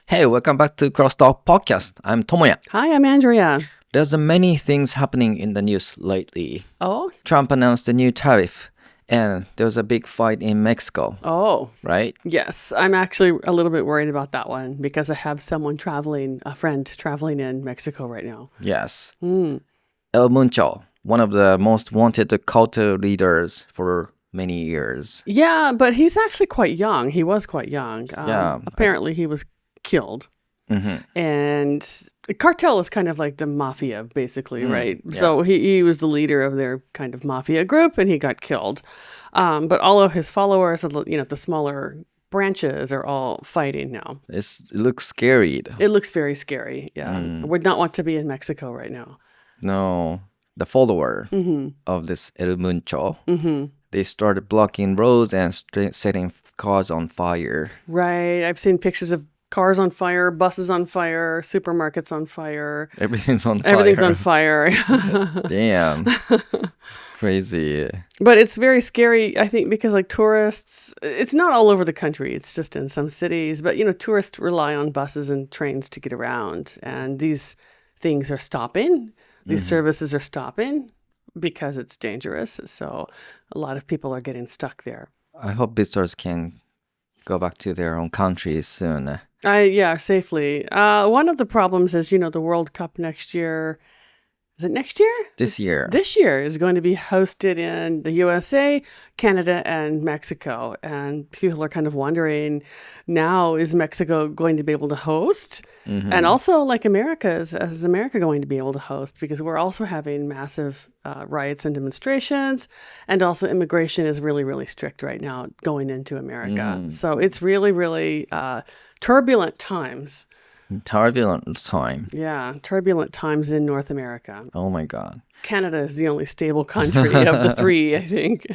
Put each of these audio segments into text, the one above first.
Hey, welcome back to CrossTalk podcast. I'm Tomoya. Hi, I'm Andrea. There's many things happening in the news lately. Oh? Trump announced a new tariff, and there was a big fight in Mexico. Oh. Right? Yes, I'm actually a little bit worried about that one because I have a friend traveling in Mexico right now. Yes. El Muncho, one of the most wanted culture leaders for many years. Yeah, but he's actually quite young. He was quite young. Yeah. Apparently, he was killed. And the cartel is kind of like the mafia, basically, right? Yeah. So he was the leader of their kind of mafia group, and he got killed. But all of his followers, the smaller branches are all fighting now. It looks scary. It looks very scary. Yeah, I would not want to be in Mexico right now. No, the follower of this El Muncho, they started blocking roads and setting cars on fire. Right. I've seen pictures of cars on fire, buses on fire, supermarkets on fire. Everything's on fire. Everything's on fire. Damn. It's crazy. But it's very scary, I think, because like tourists, it's not all over the country. It's just in some cities. But, tourists rely on buses and trains to get around. And these things are stopping. These services are stopping because it's dangerous. So a lot of people are getting stuck there. I hope visitors can go back to their own country soon. Safely. One of the problems is, the World Cup next year. Is it next year? This year. This year is going to be hosted in the USA, Canada, and Mexico. And people are kind of wondering now, is Mexico going to be able to host? And also, like America, is America going to be able to host? Because we're also having massive riots and demonstrations. And also immigration is really, really strict right now going into America. So it's really, really turbulent times. Turbulent time. Yeah, turbulent times in North America. Oh my God. Canada is the only stable country of the three, I think.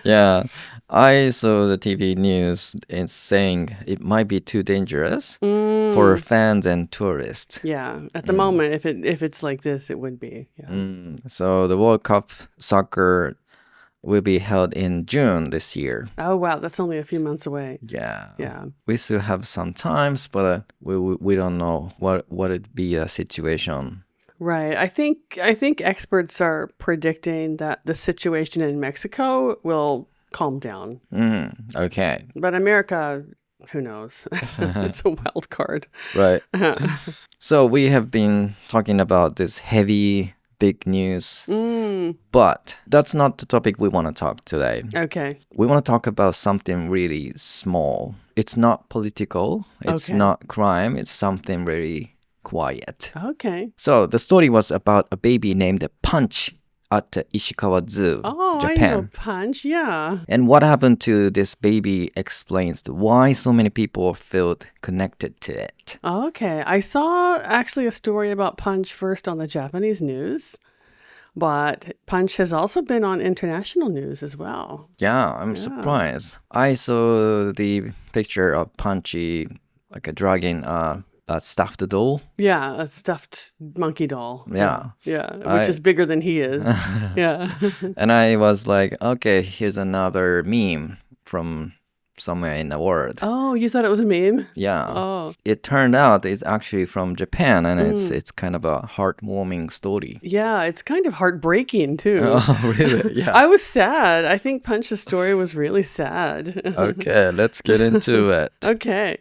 Yeah, I saw the TV news. It's saying it might be too dangerous for fans and tourists. Yeah, at the moment, if it's like this, it would be. Yeah. So the World Cup soccer will be held in June this year. Oh wow, that's only a few months away. Yeah. Yeah. We still have some times, but we don't know what would be a situation. Right. I think experts are predicting that the situation in Mexico will calm down. Okay. But America, who knows? It's a wild card. Right. So we have been talking about this heavy, big news, but that's not the topic we want to talk today. Okay. We want to talk about something really small. It's not political. It's not crime. It's something very quiet. Okay. So the story was about a baby named Punch at the Ishikawa Zoo, Japan. I know Punch, yeah. And what happened to this baby explains why so many people felt connected to it. Okay. I saw actually a story about Punch first on the Japanese news, but Punch has also been on international news as well. Yeah, I'm surprised. I saw the picture of Punchy, like a dragon, a stuffed doll. Yeah, a stuffed monkey doll. Yeah. Yeah, which is bigger than he is. Yeah. And I was like, okay, here's another meme from somewhere in the world. Oh, you thought it was a meme? Yeah. Oh. It turned out it's actually from Japan, and it's kind of a heartwarming story. Yeah, it's kind of heartbreaking too. Oh, really? Yeah. I was sad. I think Punch's story was really sad. Okay, let's get into it. Okay.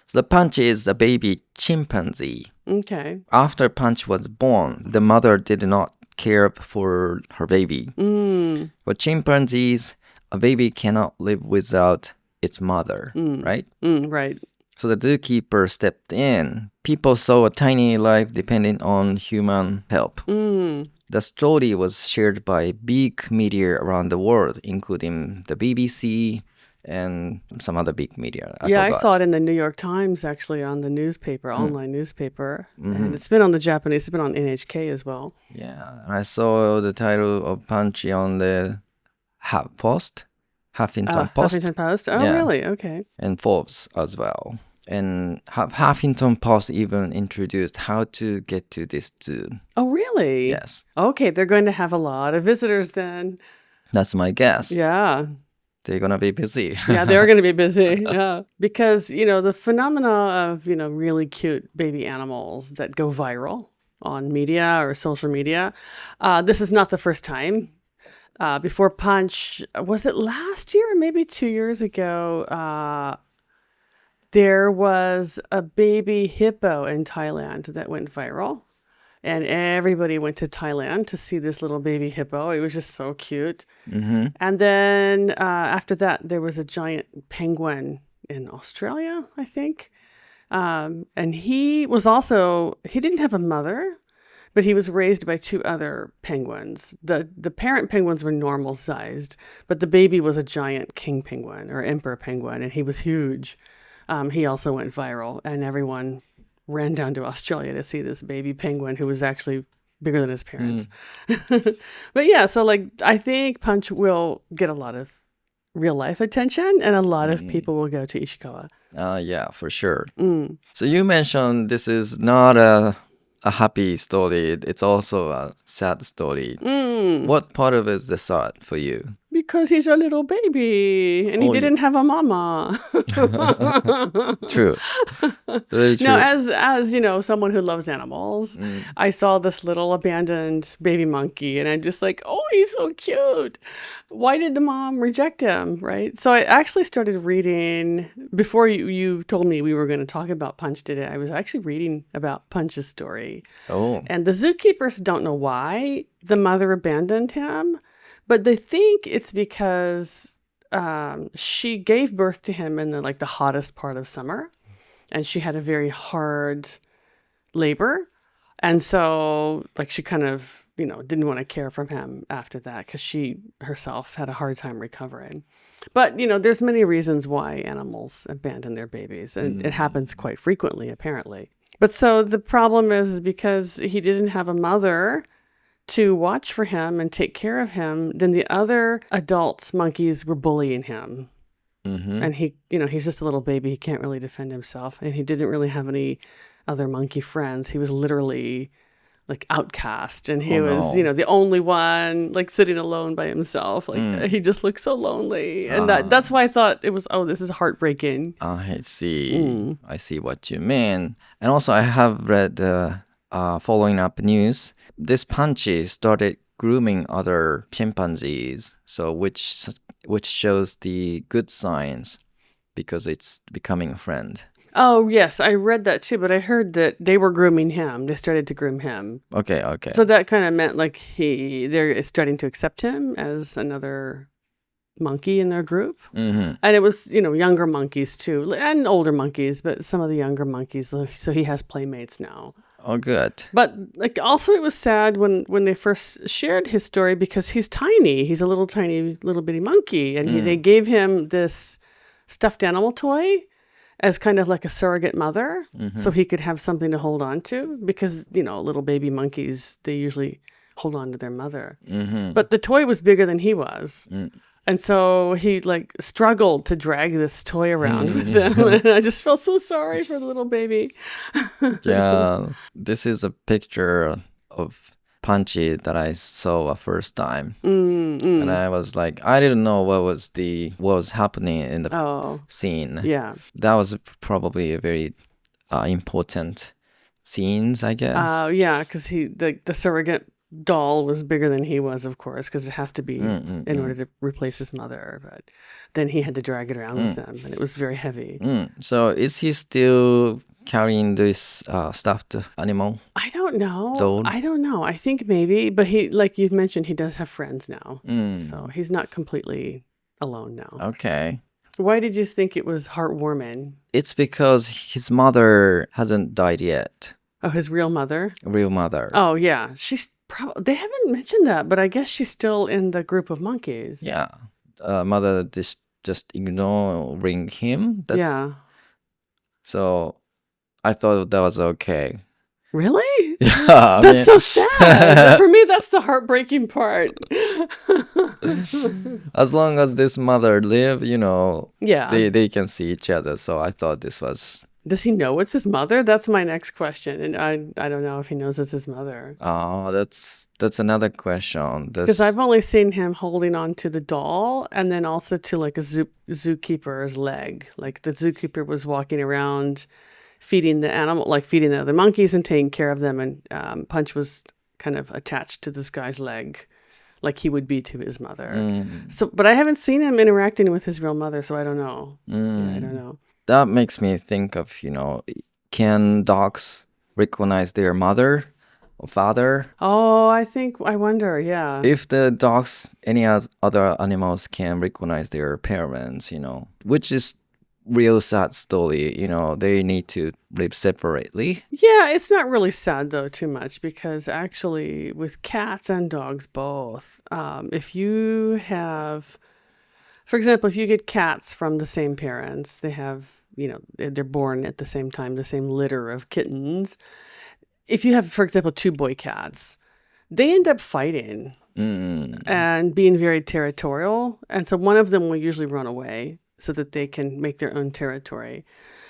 So the Punch is a baby chimpanzee. Okay. After Punch was born, the mother did not care for her baby. For chimpanzees, a baby cannot live without its mother, right? Right. So the zookeeper stepped in. People saw a tiny life depending on human help. The story was shared by big media around the world, including the BBC, and some other big media. I saw it in the New York Times, actually, on the newspaper, online newspaper. And it's been on the Japanese, it's been on NHK as well. Yeah, and I saw the title of Punchy on the Huffington Post. Huffington Post? Oh, really? Okay. And Forbes as well. And Huffington Post even introduced how to get to this zoo. Oh, really? Yes. Okay, they're going to have a lot of visitors then. That's my guess. Yeah. they're gonna be busy. Yeah, they're going to be busy. Yeah. Because, the phenomena of, really cute baby animals that go viral on media or social media, this is not the first time. Before Punch, was it last year or maybe 2 years ago? There was a baby hippo in Thailand that went viral. And everybody went to Thailand to see this little baby hippo. It was just so cute. Mm-hmm. And then after that, there was a giant penguin in Australia, I think. And he didn't have a mother, but he was raised by two other penguins. The parent penguins were normal sized, but the baby was a giant king penguin or emperor penguin, and he was huge. He also went viral, and everyone ran down to Australia to see this baby penguin who was actually bigger than his parents. But yeah, so I think Punch will get a lot of real life attention, and a lot of people will go to Ishikawa. Yeah, for sure. So you mentioned this is not a happy story. It's also a sad story. What part of it is the sad for you? Because he's a little baby and he didn't have a mama. True. Very true. Now, as someone who loves animals, I saw this little abandoned baby monkey and I'm just like, oh, he's so cute. Why did the mom reject him, right? So I actually started reading, before you told me we were going to talk about Punch today, I was actually reading about Punch's story. Oh. And the zookeepers don't know why the mother abandoned him. But they think it's because she gave birth to him in the hottest part of summer, and she had a very hard labor, and so she kind of didn't want to care for him after that because she herself had a hard time recovering. But there's many reasons why animals abandon their babies, and it happens quite frequently apparently. But so the problem is because he didn't have a mother to watch for him and take care of him, then the other adult monkeys were bullying him. And he's just a little baby. He can't really defend himself. And he didn't really have any other monkey friends. He was literally outcast. And he was, the only one sitting alone by himself. He just looked so lonely. And that's why I thought it was, this is heartbreaking. I see. I see what you mean. And also I have read following up news, this Punchy started grooming other chimpanzees, so which shows the good signs because it's becoming a friend. Oh, yes, I read that too, but I heard that they were grooming him. They started to groom him. Okay. So that kind of meant they're starting to accept him as another monkey in their group. And it was, younger monkeys too, and older monkeys, but some of the younger monkeys, so he has playmates now. Oh, good. But also it was sad when they first shared his story because he's tiny. He's a little tiny, little bitty monkey. And they gave him this stuffed animal toy as kind of like a surrogate mother so he could have something to hold on to because, little baby monkeys, they usually hold on to their mother. But the toy was bigger than he was. And so he struggled to drag this toy around with him. And I just felt so sorry for the little baby. Yeah, this is a picture of Punchy that I saw a first time. And I was like, I didn't know what was happening in the scene. Yeah. That was probably a very important scenes, I guess. Yeah, because the surrogate doll was bigger than he was, of course, because it has to be in order to replace his mother. But then he had to drag it around with him, and it was very heavy. So is he still carrying this stuffed animal? I don't know. Doll? I don't know. I think maybe, but he, like you mentioned, he does have friends now, so he's not completely alone now. Okay. Why did you think it was heartwarming? It's because his mother hasn't died yet. Oh, his real mother? Real mother. Oh, yeah. She's they haven't mentioned that, but I guess she's still in the group of monkeys. Yeah. Mother just ignoring him. Yeah. So I thought that was okay. Really? Yeah. That's so sad. For me, that's the heartbreaking part. As long as this mother live, yeah, they can see each other. So I thought this was Does he know it's his mother? That's my next question. And I don't know if he knows it's his mother. Oh, that's another question. Because I've only seen him holding on to the doll and then also to like a zookeeper's leg. Like the zookeeper was walking around feeding the animal, like feeding the other monkeys and taking care of them. And Punch was kind of attached to this guy's leg like he would be to his mother. So, but I haven't seen him interacting with his real mother, so I don't know. Yeah, I don't know. That makes me think of, can dogs recognize their mother or father? Oh, I wonder, yeah. If the dogs, any other animals can recognize their parents, which is real sad story, they need to live separately. Yeah, it's not really sad though too much because actually with cats and dogs both, if you have, for example, if you get cats from the same parents, they have, they're born at the same time, the same litter of kittens. If you have, for example, 2 boy cats, they end up fighting and being very territorial. And so one of them will usually run away so that they can make their own territory.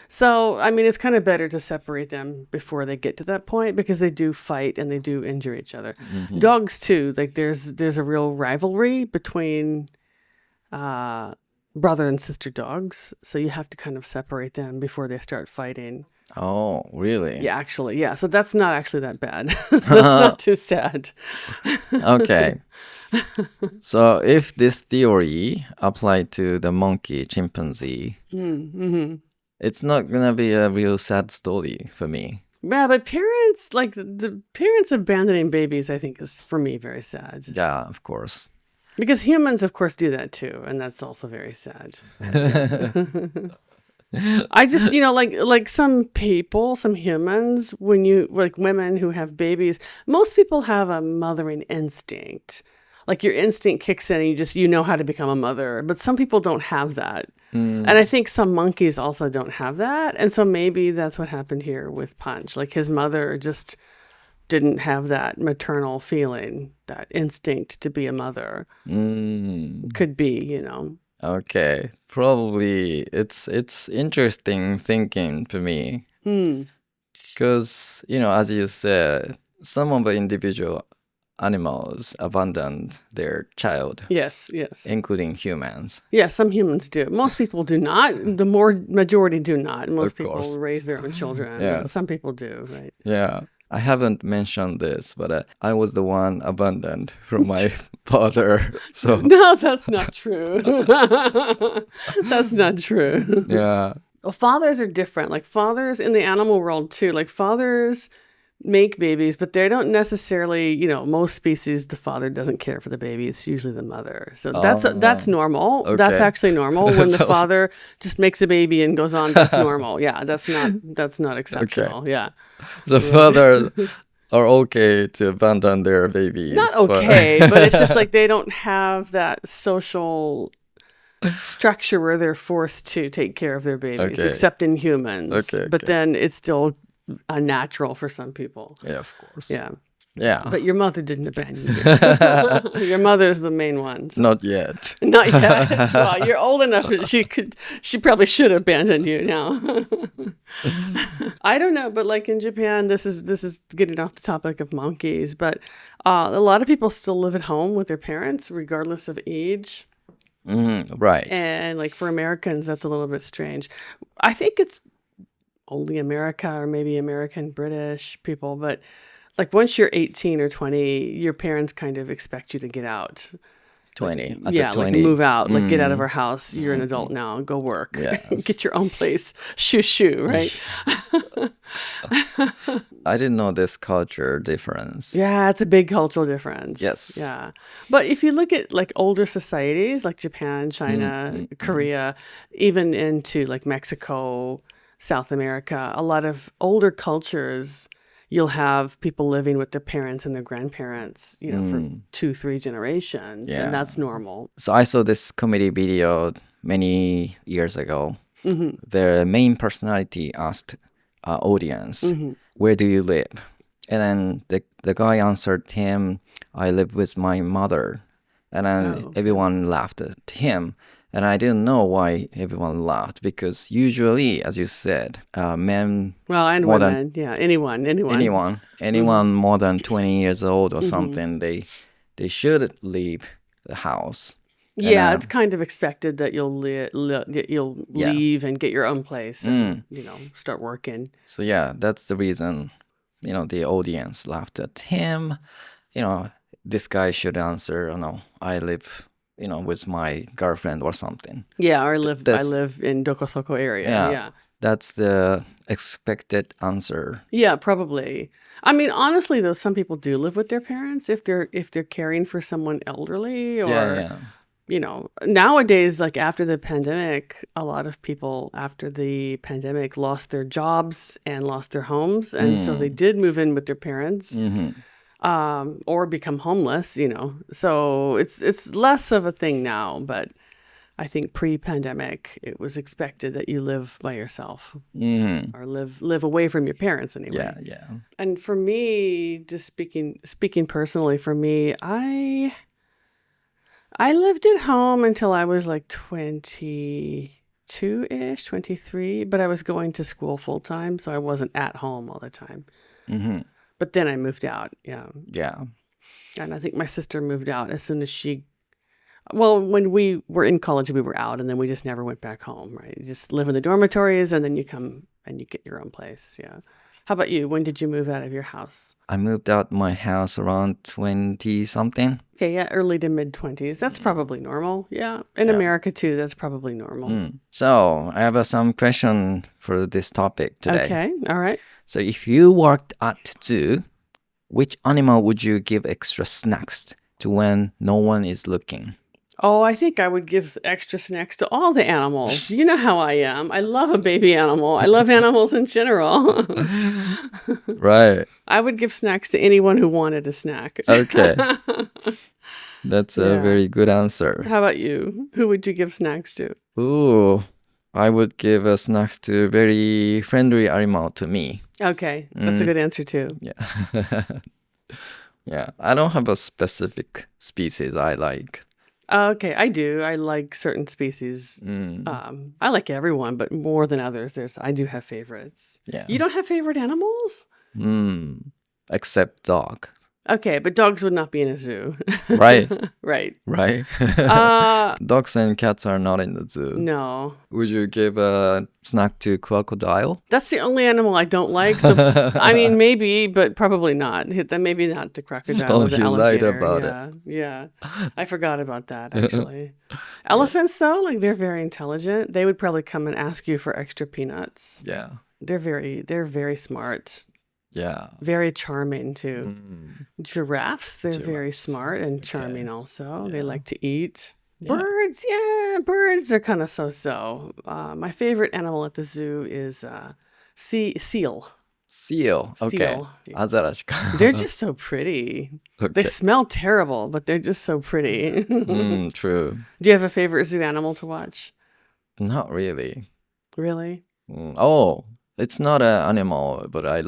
So, I mean, it's kind of better to separate them before they get to that point because they do fight and they do injure each other. Dogs too, like there's a real rivalry between brother and sister dogs. So you have to kind of separate them before they start fighting. Oh, really? Yeah, actually, yeah. So that's not actually that bad. That's not too sad. Okay. So if this theory applied to the monkey chimpanzee, it's not gonna be a real sad story for me. Yeah, but parents, like the parents abandoning babies, I think is for me very sad. Yeah, of course. Because humans, of course, do that too, and that's also very sad. I just, like some people, some humans, when you, like women who have babies, most people have a mothering instinct. Like your instinct kicks in and you know how to become a mother. But some people don't have that. And I think some monkeys also don't have that. And so maybe that's what happened here with Punch. Like his mother just didn't have that maternal feeling, that instinct to be a mother. Could be, Okay, probably it's interesting thinking for me. Because, as you said, some of the individual animals abandoned their child. Yes. Including humans. Yeah, some humans do. Most people do not. The majority do not. Most people raise their own children. Yeah. Some people do, right? Yeah. I haven't mentioned this, but I was the one abandoned from my father. So no, that's not true. That's not true. Yeah. Well, fathers are different. Like fathers in the animal world too. Like fathers make babies, but they don't necessarily, most species, the father doesn't care for the baby. It's usually the mother. So that's normal. Okay. That's actually normal. When the father just makes a baby and goes on, that's normal. Yeah, that's not exceptional. Okay. Yeah. So fathers are okay to abandon their babies. Not okay, but it's just like they don't have that social structure where they're forced to take care of their babies, except in humans. But then it's still unnatural for some people. Yeah, of course. Yeah. But your mother didn't abandon you. Your mother's the main one. So. Not yet. Not yet. Well, you're old enough that she probably should abandon you now. I don't know, but like in Japan, this is getting off the topic of monkeys, but a lot of people still live at home with their parents, regardless of age. Right. And like for Americans, that's a little bit strange. I think it's only America or maybe American British people, but like once you're 18 or 20, your parents kind of expect you to get out. 20. Like move out, like get out of our house. You're an adult now, go work. Yes. Get your own place. Shoo, right? I didn't know this culture difference. Yeah, it's a big cultural difference. Yes. Yeah. But if you look at like older societies like Japan, China, Korea, even into like Mexico, South America, a lot of older cultures, you'll have people living with their parents and their grandparents, for 2-3 generations, and that's normal. So I saw this comedy video many years ago. The main personality asked audience, "Where do you live?" And then the guy answered him, "I live with my mother." And then everyone laughed at him. And I didn't know why everyone laughed because usually, as you said, men Well, and more women, yeah, anyone. anyone more than 20 years old or something, they should leave the house. Yeah, And, it's kind of expected that you'll leave and get your own place and start working. so yeah, that's the reason, the audience laughed at him. This guy should answer, no, I live, with my girlfriend or something. Yeah, or I live in Dokosoko area. Yeah. That's the expected answer. Yeah, probably. I mean, honestly, though, some people do live with their parents if they're caring for someone elderly or nowadays, like after the pandemic, a lot of people after the pandemic lost their jobs and lost their homes, and so they did move in with their parents. Or become homeless, So it's less of a thing now, but I think pre-pandemic it was expected that you live by yourself or live away from your parents anyway. Yeah. And for me, just speaking personally, for me, I lived at home until I was like 22-ish, 23, but I was going to school full time, so I wasn't at home all the time. But then I moved out, yeah. And I think my sister moved out as soon as when we were in college, we were out, and then we just never went back home, right? You just live in the dormitories, and then you come and you get your own place, yeah. How about you? When did you move out of your house? I moved out my house around 20-something. Okay, yeah, early to mid-20s. That's probably normal, yeah. In America, too, that's probably normal. So, I have some question for this topic today. Okay, all right. So, if you worked at zoo, which animal would you give extra snacks to when no one is looking? Oh, I think I would give extra snacks to all the animals. You know how I am. I love a baby animal. I love animals in general. Right. I would give snacks to anyone who wanted a snack. Okay. That's a very good answer. How about you? Who would you give snacks to? Ooh, I would give snacks to very friendly animal to me. Okay, that's a good answer too. Yeah. Yeah, I don't have a specific species I like. Okay, I do. I like certain species. I like everyone, but more than others. I do have favorites. Yeah. You don't have favorite animals? Except dog. Okay, but dogs would not be in a zoo. Right. Right. Right. Dogs and cats are not in the zoo. No. Would you give a snack to crocodile? That's the only animal I don't like. So I mean, maybe, but probably not. Maybe not the crocodile or the alligator. Lied about it. Yeah. I forgot about that, actually. Elephants, though, like they're very intelligent. They would probably come and ask you for extra peanuts. Yeah. They're very smart. Yeah. Very charming, too. Giraffes, they're very smart and charming also. Yeah. They like to eat. Birds, birds are kind of so-so. My favorite animal at the zoo is seal. Seal. Okay. Seal. Azarashika. They're just so pretty. Okay. They smell terrible, but they're just so pretty. True. Do you have a favorite zoo animal to watch? Not really. Really? Oh, it's not an animal, but I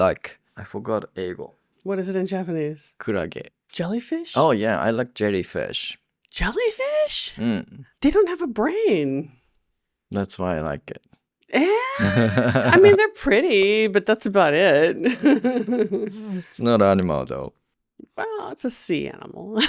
forgot eigo. What is it in Japanese? Kurage. Jellyfish? Oh, yeah, I like jellyfish. Jellyfish? They don't have a brain. That's why I like it. I mean, they're pretty, but that's about it. It's not an animal, though. Well, it's a sea animal.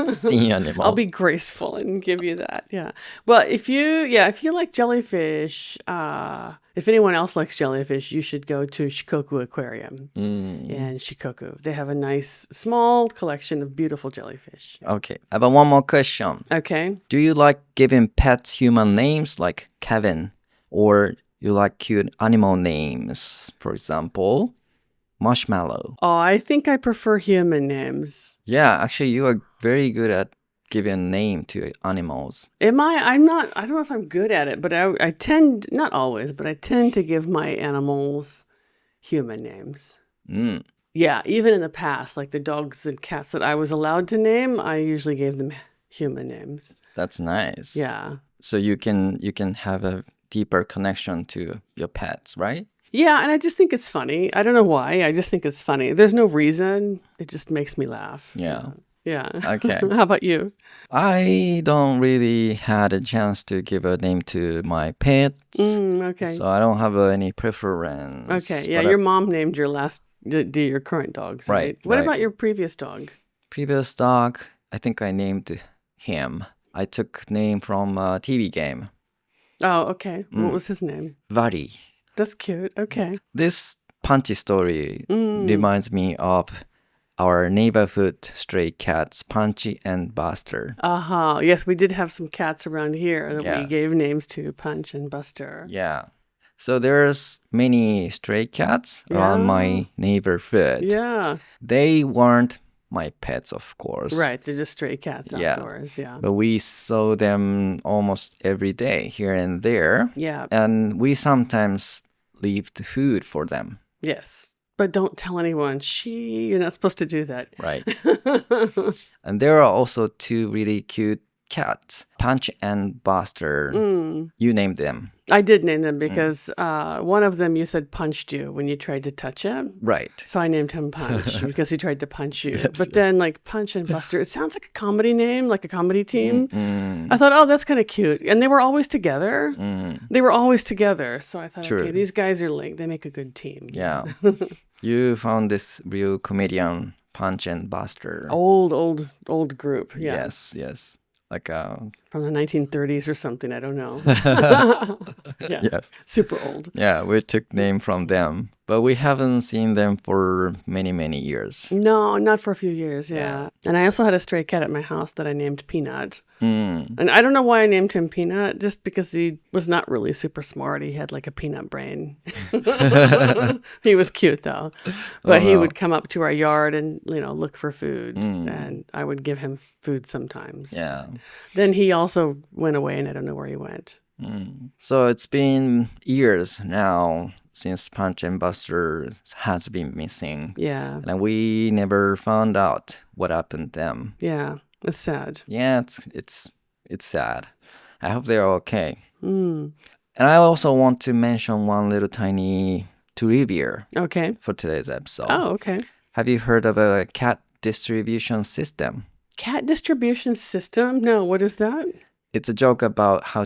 Sea animal. I'll be graceful and give you that. Yeah. Well, if you like jellyfish, if anyone else likes jellyfish, you should go to Shikoku Aquarium in Shikoku. They have a nice small collection of beautiful jellyfish. Okay. I have one more question. Okay. Do you like giving pets human names like Kevin, or you like cute animal names, for example? Marshmallow. Oh, I think I prefer human names. Yeah, actually, you are very good at giving a name to animals. Am I? I'm not. I don't know if I'm good at it, but I tend, not always, but I tend to give my animals human names. Yeah, even in the past, like the dogs and cats that I was allowed to name, I usually gave them human names. That's nice. Yeah. So you can have a deeper connection to your pets, right? Yeah, and I just think it's funny. I don't know why. I just think it's funny. There's no reason. It just makes me laugh. Yeah. Yeah. Okay. How about you? I don't really had a chance to give a name to my pets. Okay. So I don't have any preference. Okay. Yeah, your mom named your current dogs, right? Right, What right. about your previous dog? Previous dog, I think I named him. I took name from a TV game. Oh, okay. What was his name? Vali. That's cute. Okay. This punchy story reminds me of our neighborhood stray cats, Punchy and Buster. Yes, we did have some cats around here that we Yes. gave names to, Punch and Buster. Yeah. So there's many stray cats around my neighborhood. Yeah. They weren't my pets, of course. Right. They're just stray cats outdoors. Yeah. But we saw them almost every day here and there. Yeah. And we sometimes leave the food for them. Yes. But don't tell anyone. You're not supposed to do that. Right. And there are also two really cute cats, Punch and Buster. You named them. I did name them because one of them you said punched you when you tried to touch him. Right. So I named him Punch because he tried to punch you. Yes. But then like Punch and Buster, it sounds like a comedy name, like a comedy team. I thought, oh, that's kind of cute. And they were always together. They were always together. So I thought, True. okay, these guys are like, they make a good team. Yeah. You found this real comedian, Punch and Buster. Old group. Yeah. Yes. Like From the 1930s or something. I don't know. Yeah. Yes. Super old. Yeah, we took name from them, but we haven't seen them for many years. No, not for a few years. Yeah. And I also had a stray cat at my house that I named Peanut. And I don't know why I named him Peanut, just because he was not really super smart. He had like a peanut brain. He was cute though. But he would come up to our yard and, look for food. And I would give him food sometimes. Yeah. Then he also went away and I don't know where he went. So it's been years now since Punch and Buster has been missing. Yeah. And we never found out what happened to them. Yeah. It's sad. Yeah, it's sad. I hope they're okay. And I also want to mention one little tiny trivia for today's episode. Oh, okay. Have you heard of a cat distribution system? Cat distribution system? No, what is that? It's a joke about how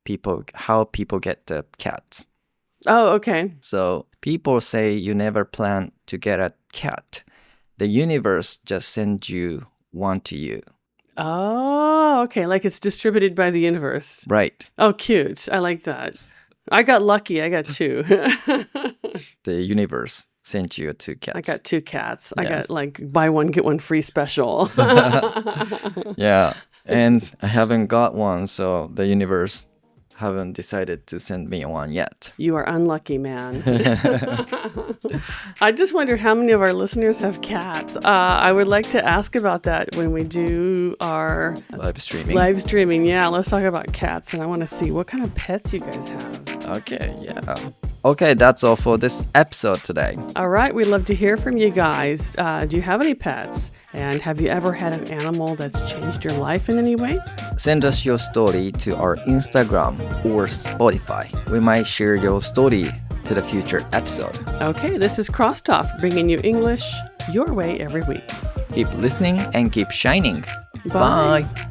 people get the cats. Oh, okay. So people say you never plan to get a cat. The universe just sends you one to you. Oh, okay. Like it's distributed by the universe. Right. Oh, cute. I like that. I got lucky. I got two. The universe sent you two cats. I got two cats. Yes. I got like buy one, get one free special. Yeah. And I haven't got one, so the universe haven't decided to send me one yet. You are unlucky, man. I just wonder how many of our listeners have cats. I would like to ask about that when we do our Live streaming. live streaming. Yeah, let's talk about cats, and I want to see what kind of pets you guys have. Okay, yeah. Okay, that's all for this episode today. All right, we'd love to hear from you guys. Do you have any pets? And have you ever had an animal that's changed your life in any way? Send us your story to our Instagram or Spotify. We might share your story to the future episode. Okay, this is CrossTalk, bringing you English your way every week. Keep listening and keep shining. Bye. Bye.